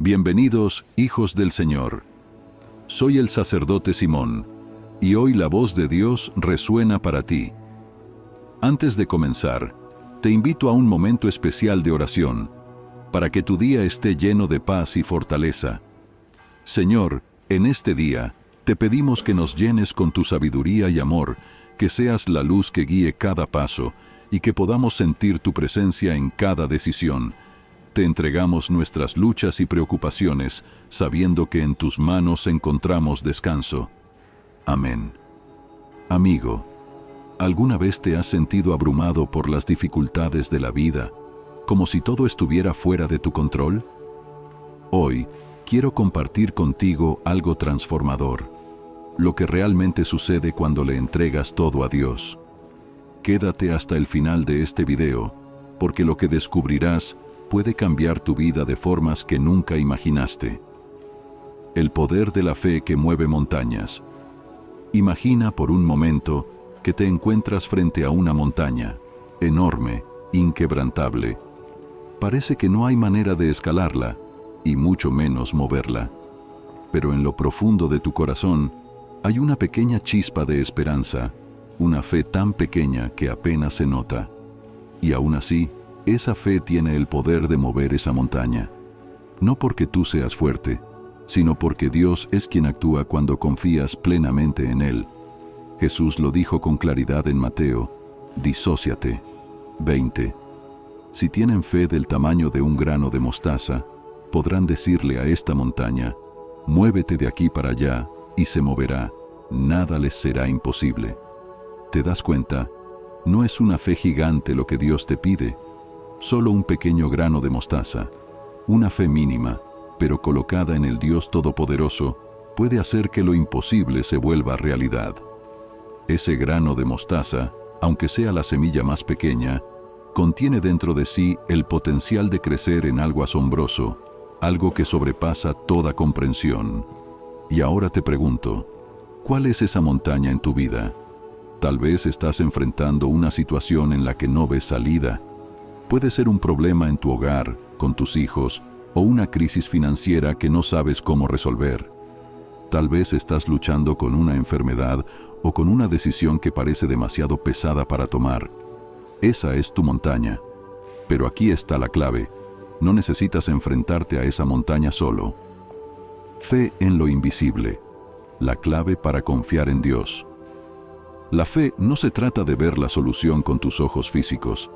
Bienvenidos, hijos del Señor. Soy el sacerdote Simón, y hoy la voz de Dios resuena para ti. Antes de comenzar, te invito a un momento especial de oración, para que tu día esté lleno de paz y fortaleza. Señor, en este día, te pedimos que nos llenes con tu sabiduría y amor, que seas la luz que guíe cada paso, y que podamos sentir tu presencia en cada decisión. Te entregamos nuestras luchas y preocupaciones, sabiendo que en tus manos encontramos descanso. Amén. Amigo, ¿alguna vez te has sentido abrumado por las dificultades de la vida, como si todo estuviera fuera de tu control? Hoy, quiero compartir contigo algo transformador, lo que realmente sucede cuando le entregas todo a Dios. Quédate hasta el final de este video, porque lo que descubrirás puede cambiar tu vida de formas que nunca imaginaste. El poder de la fe que mueve montañas. Imagina por un momento que te encuentras frente a una montaña, enorme, inquebrantable. Parece que no hay manera de escalarla, y mucho menos moverla. Pero en lo profundo de tu corazón hay una pequeña chispa de esperanza, una fe tan pequeña que apenas se nota. Y aún así, esa fe tiene el poder de mover esa montaña. No porque tú seas fuerte, sino porque Dios es quien actúa cuando confías plenamente en Él. Jesús lo dijo con claridad en Mateo: disóciate. 20. Si tienen fe del tamaño de un grano de mostaza, podrán decirle a esta montaña: muévete de aquí para allá, y se moverá. Nada les será imposible. ¿Te das cuenta? No es una fe gigante lo que Dios te pide, solo un pequeño grano de mostaza. Una fe mínima, pero colocada en el Dios Todopoderoso, puede hacer que lo imposible se vuelva realidad. Ese grano de mostaza, aunque sea la semilla más pequeña, contiene dentro de sí el potencial de crecer en algo asombroso, algo que sobrepasa toda comprensión. Y ahora te pregunto, ¿cuál es esa montaña en tu vida? Tal vez estás enfrentando una situación en la que no ves salida. Puede ser un problema en tu hogar, con tus hijos, o una crisis financiera que no sabes cómo resolver. Tal vez estás luchando con una enfermedad o con una decisión que parece demasiado pesada para tomar. Esa es tu montaña. Pero aquí está la clave. No necesitas enfrentarte a esa montaña solo. Fe en lo invisible. La clave para confiar en Dios. La fe no se trata de ver la solución con tus ojos físicos.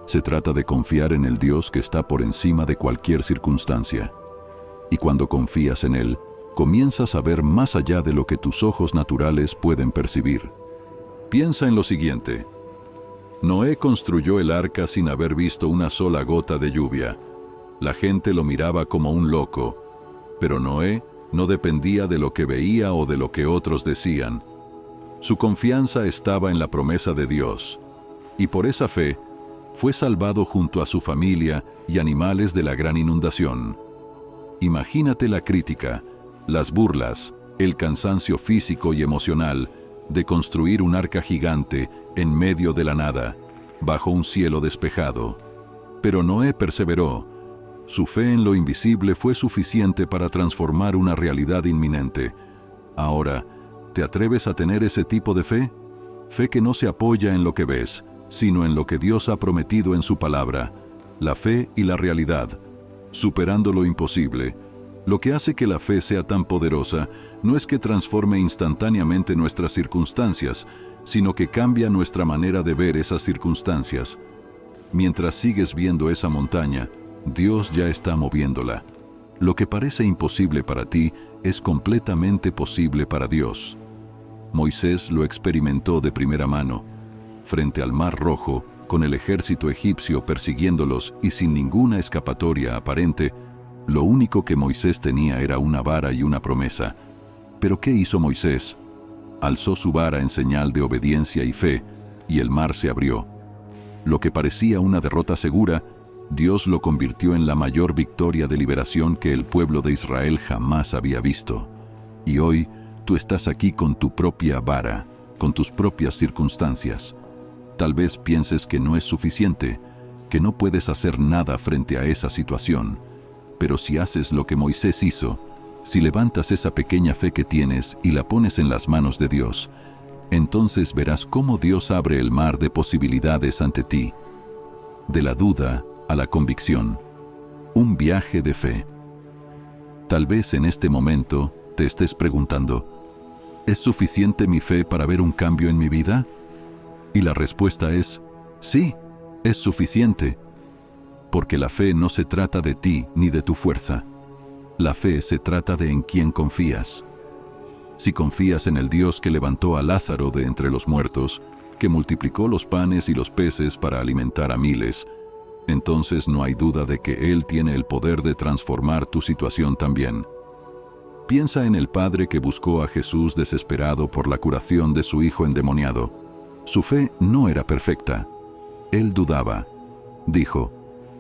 Se trata de confiar en el Dios que está por encima de cualquier circunstancia. Y cuando confías en Él, comienzas a ver más allá de lo que tus ojos naturales pueden percibir. Piensa en lo siguiente. Noé construyó el arca sin haber visto una sola gota de lluvia. La gente lo miraba como un loco, pero Noé no dependía de lo que veía o de lo que otros decían. Su confianza estaba en la promesa de Dios, y por esa fe fue salvado junto a su familia y animales de la gran inundación. Imagínate la crítica, las burlas, el cansancio físico y emocional de construir un arca gigante en medio de la nada, bajo un cielo despejado. Pero Noé perseveró. Su fe en lo invisible fue suficiente para transformar una realidad inminente. Ahora, ¿te atreves a tener ese tipo de fe? Fe que no se apoya en lo que ves, sino en lo que Dios ha prometido en su palabra. La fe y la realidad, superando lo imposible. Lo que hace que la fe sea tan poderosa no es que transforme instantáneamente nuestras circunstancias, sino que cambia nuestra manera de ver esas circunstancias. Mientras sigues viendo esa montaña, Dios ya está moviéndola. Lo que parece imposible para ti es completamente posible para Dios. Moisés lo experimentó de primera mano, frente al Mar Rojo, con el ejército egipcio persiguiéndolos y sin ninguna escapatoria aparente. Lo único que Moisés tenía era una vara y una promesa. ¿Pero qué hizo Moisés? Alzó su vara en señal de obediencia y fe, y el mar se abrió. Lo que parecía una derrota segura, Dios lo convirtió en la mayor victoria de liberación que el pueblo de Israel jamás había visto. Y hoy, tú estás aquí con tu propia vara, con tus propias circunstancias. Tal vez pienses que no es suficiente, que no puedes hacer nada frente a esa situación. Pero si haces lo que Moisés hizo, si levantas esa pequeña fe que tienes y la pones en las manos de Dios, entonces verás cómo Dios abre el mar de posibilidades ante ti. De la duda a la convicción. Un viaje de fe. Tal vez en este momento te estés preguntando, ¿es suficiente mi fe para ver un cambio en mi vida? Y la respuesta es, sí, es suficiente. Porque la fe no se trata de ti ni de tu fuerza. La fe se trata de en quién confías. Si confías en el Dios que levantó a Lázaro de entre los muertos, que multiplicó los panes y los peces para alimentar a miles, entonces no hay duda de que Él tiene el poder de transformar tu situación también. Piensa en el padre que buscó a Jesús desesperado por la curación de su hijo endemoniado. Su fe no era perfecta. Él dudaba. Dijo,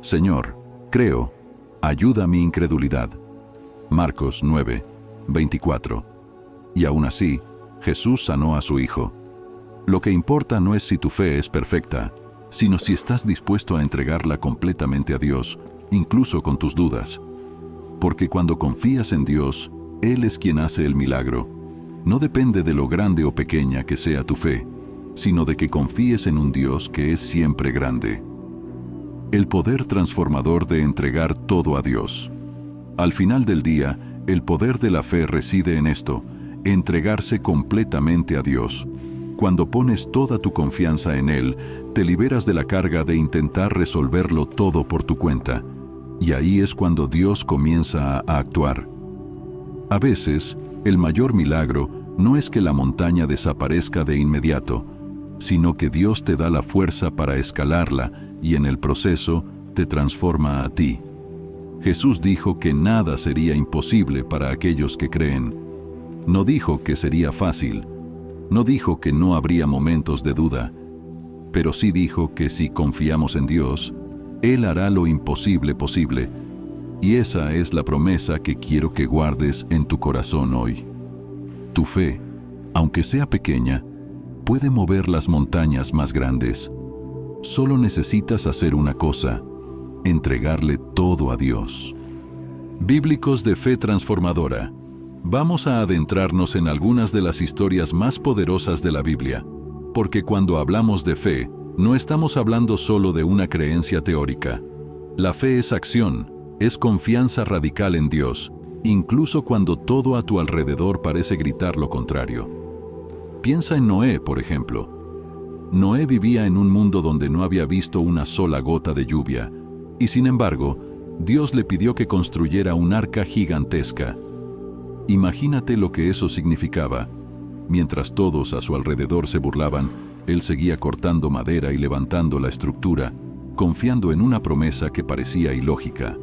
Señor, creo, ayuda a mi incredulidad. Marcos 9, 24. Y aún así, Jesús sanó a su hijo. Lo que importa no es si tu fe es perfecta, sino si estás dispuesto a entregarla completamente a Dios, incluso con tus dudas. Porque cuando confías en Dios, Él es quien hace el milagro. No depende de lo grande o pequeña que sea tu fe, sino de que confíes en un Dios que es siempre grande. El poder transformador de entregar todo a Dios. Al final del día, el poder de la fe reside en esto, entregarse completamente a Dios. Cuando pones toda tu confianza en Él, te liberas de la carga de intentar resolverlo todo por tu cuenta, y ahí es cuando Dios comienza a actuar. A veces, el mayor milagro no es que la montaña desaparezca de inmediato, sino que Dios te da la fuerza para escalarla y en el proceso te transforma a ti. Jesús dijo que nada sería imposible para aquellos que creen. No dijo que sería fácil. No dijo que no habría momentos de duda. Pero sí dijo que si confiamos en Dios, Él hará lo imposible posible. Y esa es la promesa que quiero que guardes en tu corazón hoy. Tu fe, aunque sea pequeña, puede mover las montañas más grandes. Solo necesitas hacer una cosa: entregarle todo a Dios. Bíblicos de fe transformadora. Vamos a adentrarnos en algunas de las historias más poderosas de la Biblia, porque cuando hablamos de fe, no estamos hablando solo de una creencia teórica. La fe es acción, es confianza radical en Dios, incluso cuando todo a tu alrededor parece gritar lo contrario. Piensa en Noé, por ejemplo. Noé vivía en un mundo donde no había visto una sola gota de lluvia, y sin embargo, Dios le pidió que construyera un arca gigantesca. Imagínate lo que eso significaba. Mientras todos a su alrededor se burlaban, él seguía cortando madera y levantando la estructura, confiando en una promesa que parecía ilógica.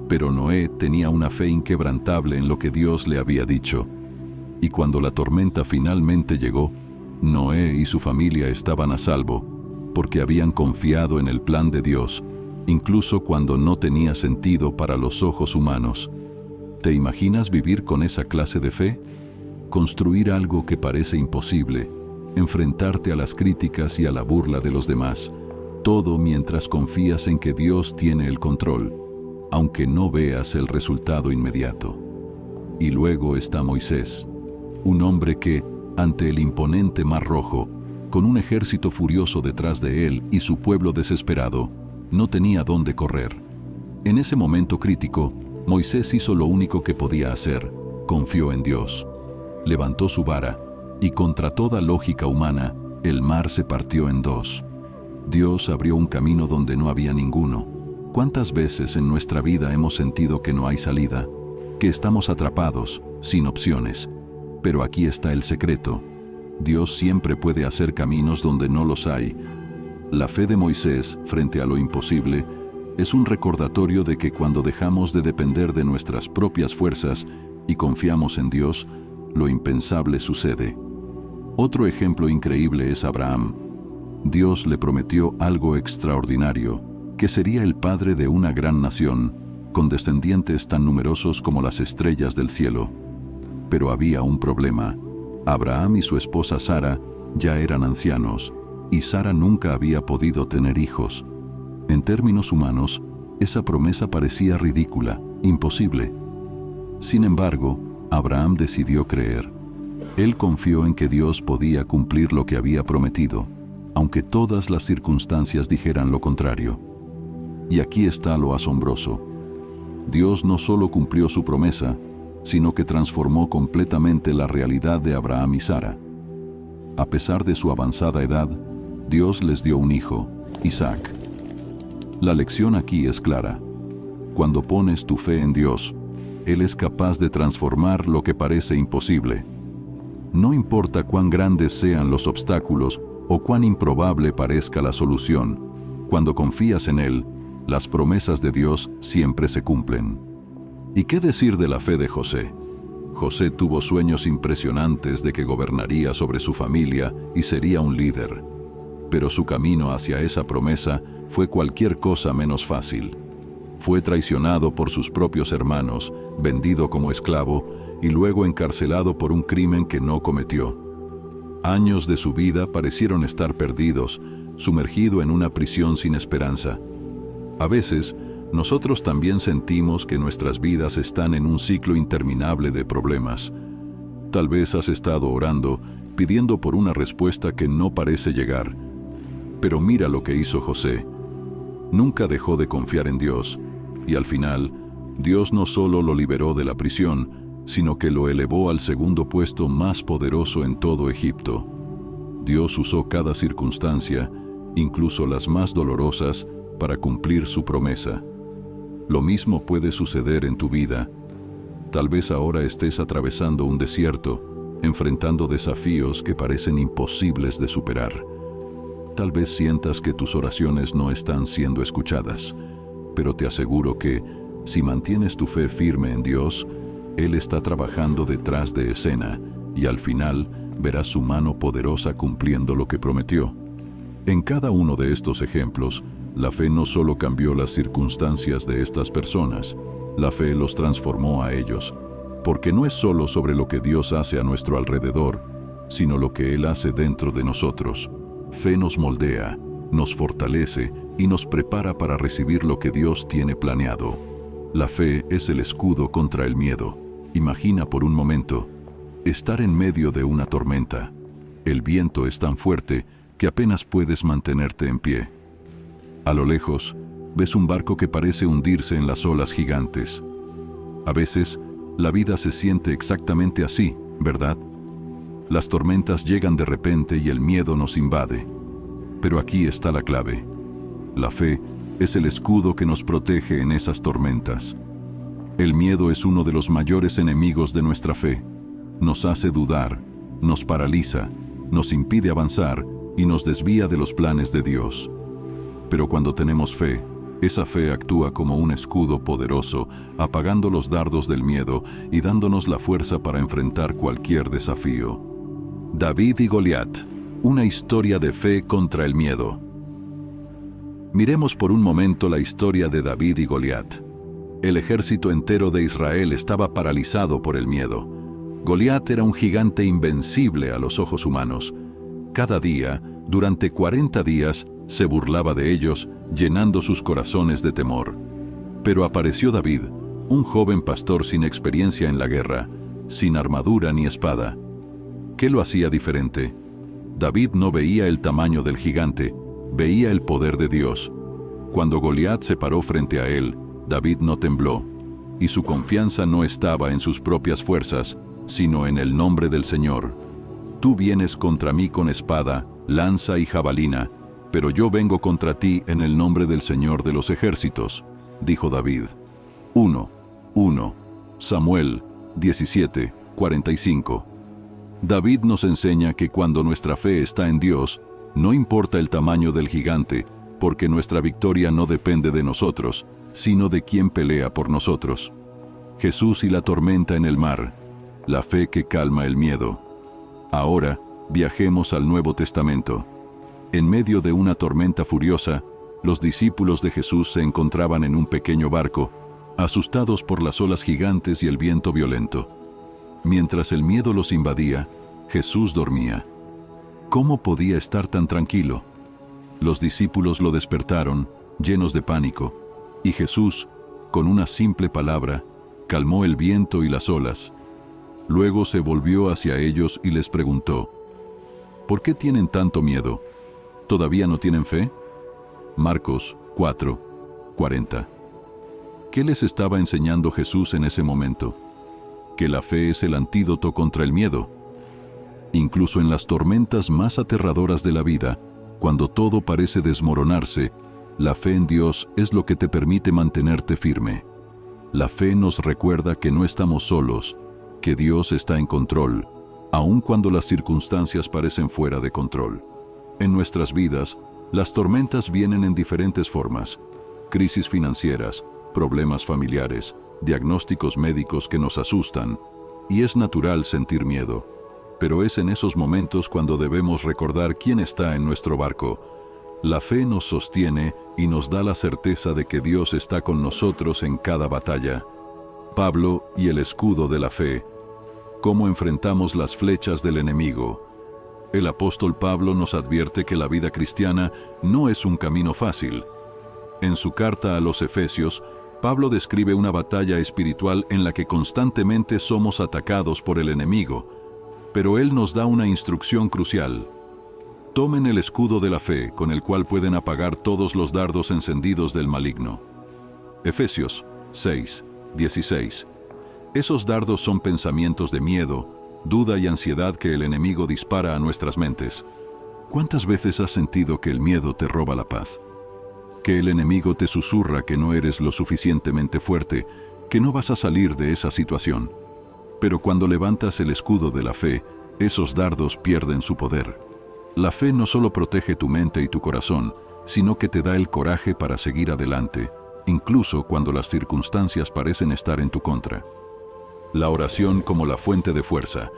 Pero Noé tenía una fe inquebrantable en lo que Dios le había dicho. Y cuando la tormenta finalmente llegó, Noé y su familia estaban a salvo, porque habían confiado en el plan de Dios, incluso cuando no tenía sentido para los ojos humanos. ¿Te imaginas vivir con esa clase de fe? Construir algo que parece imposible, enfrentarte a las críticas y a la burla de los demás, todo mientras confías en que Dios tiene el control, aunque no veas el resultado inmediato. Y luego está Moisés, un hombre que, ante el imponente Mar Rojo, con un ejército furioso detrás de él y su pueblo desesperado, no tenía dónde correr. En ese momento crítico, Moisés hizo lo único que podía hacer: confió en Dios. Levantó su vara, y contra toda lógica humana, el mar se partió en dos. Dios abrió un camino donde no había ninguno. ¿Cuántas veces en nuestra vida hemos sentido que no hay salida, que estamos atrapados, sin opciones? Pero aquí está el secreto: Dios siempre puede hacer caminos donde no los hay. La fe de Moisés frente a lo imposible es un recordatorio de que cuando dejamos de depender de nuestras propias fuerzas y confiamos en Dios, lo impensable sucede. Otro ejemplo increíble es Abraham. Dios le prometió algo extraordinario, que sería el padre de una gran nación, con descendientes tan numerosos como las estrellas del cielo. Pero había un problema. Abraham y su esposa Sara ya eran ancianos, y Sara nunca había podido tener hijos. En términos humanos, esa promesa parecía ridícula. imposible. Sin embargo, Abraham decidió creer. Él confió en que Dios podía cumplir lo que había prometido, aunque todas las circunstancias dijeran lo contrario. Y aquí está lo asombroso. Dios no solo cumplió su promesa, sino que transformó completamente la realidad de Abraham y Sara. A pesar de su avanzada edad, Dios les dio un hijo, Isaac. La lección aquí es clara. Cuando pones tu fe en Dios, Él es capaz de transformar lo que parece imposible. No importa cuán grandes sean los obstáculos o cuán improbable parezca la solución, cuando confías en Él, las promesas de Dios siempre se cumplen. ¿Y qué decir de la fe de José? José tuvo sueños impresionantes de que gobernaría sobre su familia y sería un líder. Pero su camino hacia esa promesa fue cualquier cosa menos fácil. Fue traicionado por sus propios hermanos, vendido como esclavo y luego encarcelado por un crimen que no cometió. Años de su vida parecieron estar perdidos, sumergido en una prisión sin esperanza. A veces, nosotros también sentimos que nuestras vidas están en un ciclo interminable de problemas. Tal vez has estado orando, pidiendo por una respuesta que no parece llegar. Pero mira lo que hizo José. Nunca dejó de confiar en Dios, y al final, Dios no solo lo liberó de la prisión, sino que lo elevó al segundo puesto más poderoso en todo Egipto. Dios usó cada circunstancia, incluso las más dolorosas, para cumplir su promesa. Lo mismo puede suceder en tu vida. Tal vez ahora estés atravesando un desierto, enfrentando desafíos que parecen imposibles de superar. Tal vez sientas que tus oraciones no están siendo escuchadas, pero te aseguro que, si mantienes tu fe firme en Dios, Él está trabajando detrás de escena y al final verás su mano poderosa cumpliendo lo que prometió. En cada uno de estos ejemplos, la fe no solo cambió las circunstancias de estas personas, la fe los transformó a ellos, porque no es solo sobre lo que Dios hace a nuestro alrededor, sino lo que Él hace dentro de nosotros. Fe nos moldea, nos fortalece y nos prepara para recibir lo que Dios tiene planeado. La fe es el escudo contra el miedo. Imagina por un momento estar en medio de una tormenta. El viento es tan fuerte que apenas puedes mantenerte en pie. A lo lejos, ves un barco que parece hundirse en las olas gigantes. A veces, la vida se siente exactamente así, ¿verdad? Las tormentas llegan de repente y el miedo nos invade. Pero aquí está la clave. La fe es el escudo que nos protege en esas tormentas. El miedo es uno de los mayores enemigos de nuestra fe. Nos hace dudar, nos paraliza, nos impide avanzar y nos desvía de los planes de Dios. Pero cuando tenemos fe, esa fe actúa como un escudo poderoso, apagando los dardos del miedo y dándonos la fuerza para enfrentar cualquier desafío. David y Goliat, una historia de fe contra el miedo. Miremos por un momento la historia de David y Goliat. El ejército entero de Israel estaba paralizado por el miedo. Goliat era un gigante invencible a los ojos humanos. Cada día, durante 40 días, se burlaba de ellos, llenando sus corazones de temor. Pero apareció David, un joven pastor sin experiencia en la guerra, sin armadura ni espada. ¿Qué lo hacía diferente? David no veía el tamaño del gigante, veía el poder de Dios. Cuando Goliat se paró frente a él, David no tembló, y su confianza no estaba en sus propias fuerzas, sino en el nombre del Señor. Tú vienes contra mí con espada, lanza y jabalina, pero yo vengo contra ti en el nombre del Señor de los ejércitos, dijo David. 1 Samuel 17:45. David nos enseña que cuando nuestra fe está en Dios, no importa el tamaño del gigante, porque nuestra victoria no depende de nosotros, sino de quien pelea por nosotros. Jesús y la tormenta en el mar, la fe que calma el miedo. Ahora, viajemos al Nuevo Testamento. En medio de una tormenta furiosa, los discípulos de Jesús se encontraban en un pequeño barco, asustados por las olas gigantes y el viento violento. Mientras el miedo los invadía, Jesús dormía. ¿Cómo podía estar tan tranquilo? Los discípulos lo despertaron, llenos de pánico, y Jesús, Con una simple palabra, calmó el viento y las olas. Luego se volvió hacia ellos y les preguntó: ¿por qué tienen tanto miedo? ¿Todavía no tienen fe? Marcos 4:40. ¿Qué les estaba enseñando Jesús en ese momento? Que la fe es el antídoto contra el miedo. Incluso en las tormentas más aterradoras de la vida, cuando todo parece desmoronarse, la fe en Dios es lo que te permite mantenerte firme. La fe nos recuerda que no estamos solos, que Dios está en control, aun cuando las circunstancias parecen fuera de control. En nuestras vidas, las tormentas vienen en diferentes formas: crisis financieras, problemas familiares, diagnósticos médicos que nos asustan, y es natural sentir miedo. Pero es en esos momentos cuando debemos recordar quién está en nuestro barco. La fe nos sostiene y nos da la certeza de que Dios está con nosotros en cada batalla. Pablo y el escudo de la fe. ¿Cómo enfrentamos las flechas del enemigo? El apóstol Pablo nos advierte que la vida cristiana no es un camino fácil. En su carta a los Efesios, Pablo describe una batalla espiritual en la que constantemente somos atacados por el enemigo, pero él nos da una instrucción crucial. Tomen el escudo de la fe, con el cual pueden apagar todos los dardos encendidos del maligno. Efesios 6:16. Esos dardos son pensamientos de miedo, duda y ansiedad que el enemigo dispara a nuestras mentes. ¿Cuántas veces has sentido que el miedo te roba la paz? Que el enemigo te susurra que no eres lo suficientemente fuerte, que no vas a salir de esa situación. Pero cuando levantas el escudo de la fe, esos dardos pierden su poder. La fe no solo protege tu mente y tu corazón, sino que te da el coraje para seguir adelante, incluso cuando las circunstancias parecen estar en tu contra. La oración como la fuente de fuerza.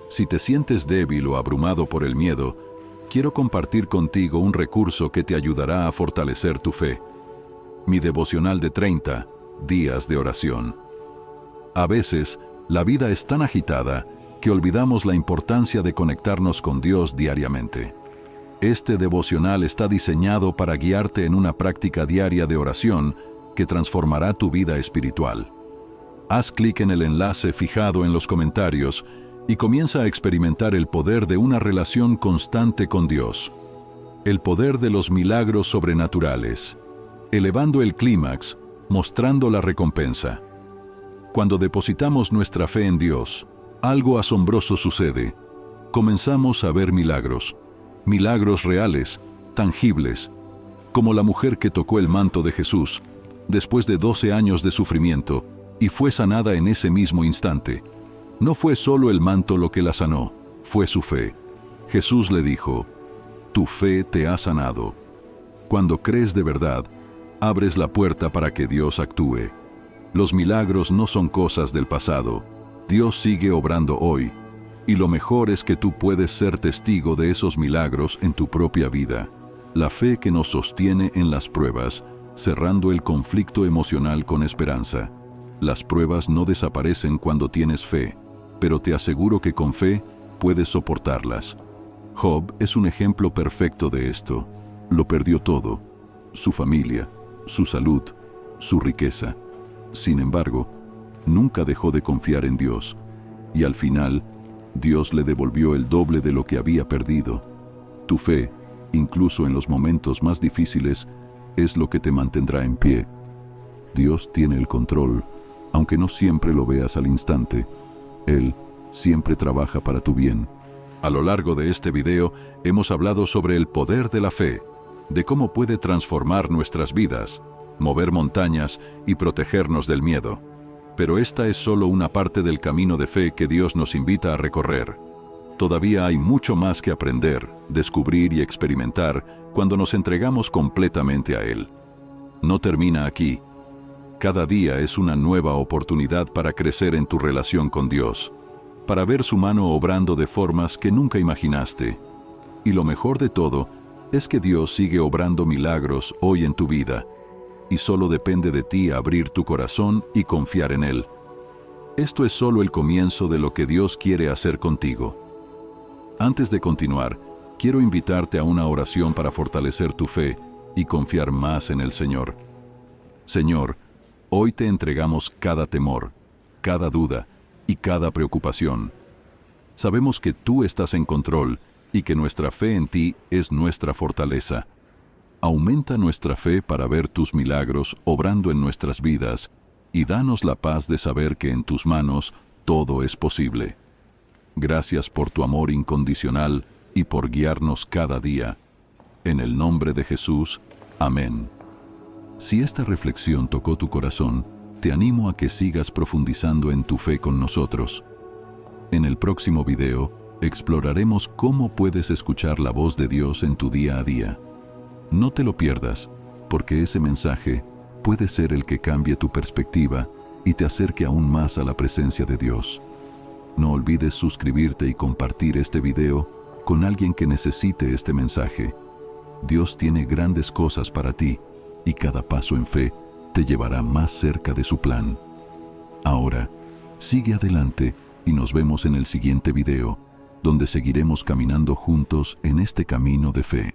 Si te sientes débil o abrumado por el miedo, quiero compartir contigo un recurso que te ayudará a fortalecer tu fe. Mi devocional de 30 días de oración. A veces, la vida es tan agitada que olvidamos la importancia de conectarnos con Dios diariamente. Este devocional está diseñado para guiarte en una práctica diaria de oración que transformará tu vida espiritual. Haz clic en el enlace fijado en los comentarios y comienza a experimentar el poder de una relación constante con Dios. El poder de los milagros sobrenaturales, elevando el clímax, mostrando la recompensa. Cuando depositamos nuestra fe en Dios, algo asombroso sucede. Comenzamos a ver milagros. Milagros reales, tangibles, como la mujer que tocó el manto de Jesús, después de 12 años de sufrimiento, y fue sanada en ese mismo instante. No fue solo el manto lo que la sanó, fue su fe. Jesús le dijo: tu fe te ha sanado. Cuando crees de verdad, abres la puerta para que Dios actúe. Los milagros no son cosas del pasado. Dios sigue obrando hoy, y lo mejor es que tú puedes ser testigo de esos milagros en tu propia vida. La fe que nos sostiene en las pruebas, cerrando el conflicto emocional con esperanza. Las pruebas no desaparecen cuando tienes fe, pero te aseguro que con fe puedes soportarlas. Job es un ejemplo perfecto de esto. Lo perdió todo: su familia, su salud, su riqueza. Sin embargo, nunca dejó de confiar en Dios, y al final, Dios le devolvió el doble de lo que había perdido. Tu fe, incluso en los momentos más difíciles, es lo que te mantendrá en pie. Dios tiene el control, aunque no siempre lo veas al instante. Él siempre trabaja para tu bien. A lo largo de este video, hemos hablado sobre el poder de la fe, de cómo puede transformar nuestras vidas, mover montañas y protegernos del miedo. Pero esta es solo una parte del camino de fe que Dios nos invita a recorrer. Todavía hay mucho más que aprender, descubrir y experimentar cuando nos entregamos completamente a Él. No termina aquí. Cada día es una nueva oportunidad para crecer en tu relación con Dios, para ver su mano obrando de formas que nunca imaginaste. Y lo mejor de todo es que Dios sigue obrando milagros hoy en tu vida, y solo depende de ti abrir tu corazón y confiar en Él. Esto es solo el comienzo de lo que Dios quiere hacer contigo. Antes de continuar, quiero invitarte a una oración para fortalecer tu fe y confiar más en el Señor. Señor, Hoy te entregamos cada temor, cada duda y cada preocupación. Sabemos que tú estás en control y que nuestra fe en ti es nuestra fortaleza. Aumenta nuestra fe para ver tus milagros obrando en nuestras vidas y danos la paz de saber que en tus manos todo es posible. Gracias por tu amor incondicional y por guiarnos cada día. En el nombre de Jesús, amén. Si esta reflexión tocó tu corazón, te animo a que sigas profundizando en tu fe con nosotros. En el próximo video, exploraremos cómo puedes escuchar la voz de Dios en tu día a día. No te lo pierdas, porque ese mensaje puede ser el que cambie tu perspectiva y te acerque aún más a la presencia de Dios. No olvides suscribirte y compartir este video con alguien que necesite este mensaje. Dios tiene grandes cosas para ti y cada paso en fe te llevará más cerca de su plan. Ahora, sigue adelante y nos vemos en el siguiente video, donde seguiremos caminando juntos en este camino de fe.